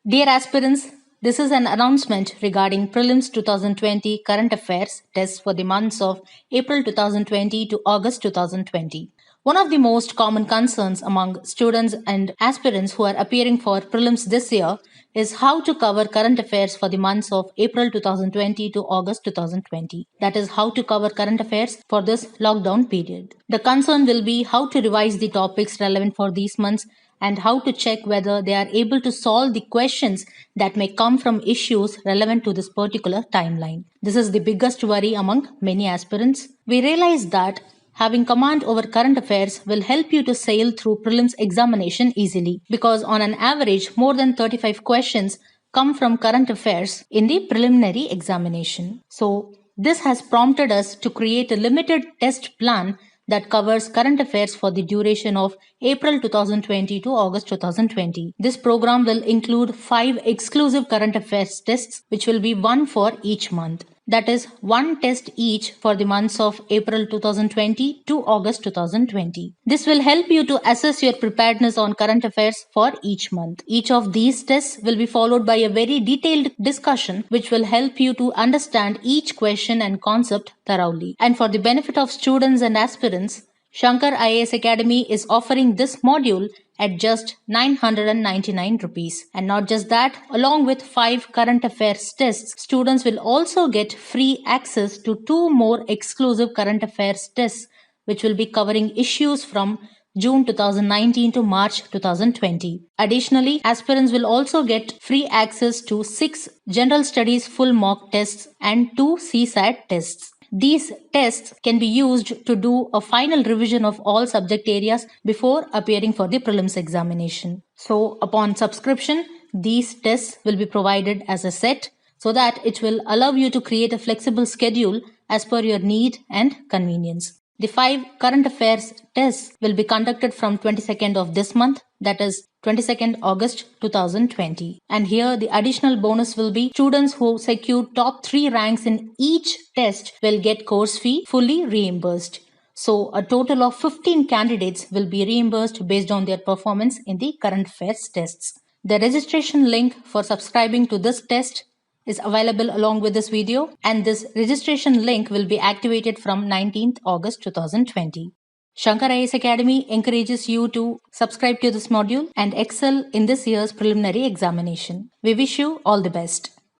Dear aspirants, this is an announcement regarding Prelims 2020 Current Affairs tests for the months of April 2020 to August 2020. One of the most common concerns among students and aspirants who are appearing for prelims this year is how to cover current affairs for the months of April 2020 to August 2020. That is, how to cover current affairs for this lockdown period. The concern will be how to revise the topics relevant for these months and how to check whether they are able to solve the questions that may come from issues relevant to this particular timeline. This is the biggest worry among many aspirants. We realize that having command over current affairs will help you to sail through prelims examination easily because on an average more than 35 questions come from current affairs in the preliminary examination. So this has prompted us to create a limited test plan that covers current affairs for the duration of April 2020 to August 2020. This program will include 5 exclusive current affairs tests, which will be one for each month. That is, one test each for the months of April 2020 to August 2020. This will help you to assess your preparedness on current affairs for each month. Each of these tests will be followed by a very detailed discussion which will help you to understand each question and concept thoroughly. And for the benefit of students and aspirants, Shankar IAS Academy is offering this module at just 999 rupees. And not just that, along with 5 current affairs tests, students will also get free access to 2 more exclusive current affairs tests, which will be covering issues from June 2019 to March 2020. Additionally, aspirants will also get free access to 6 general studies full mock tests and 2 CSAT tests. These tests can be used to do a final revision of all subject areas before appearing for the prelims examination. So, upon subscription, these tests will be provided as a set so that it will allow you to create a flexible schedule as per your need and convenience. The 5 current affairs tests will be conducted from 22nd of this month, that is 22nd August 2020. And here the additional bonus will be students who secure top 3 ranks in each test will get course fee fully reimbursed. So a total of 15 candidates will be reimbursed based on their performance in the current affairs tests. The registration link for subscribing to this test is available along with this video, and this registration link will be activated from 19th August 2020. Shankar IAS Academy encourages you to subscribe to this module and excel in this year's preliminary examination. We wish you all the best.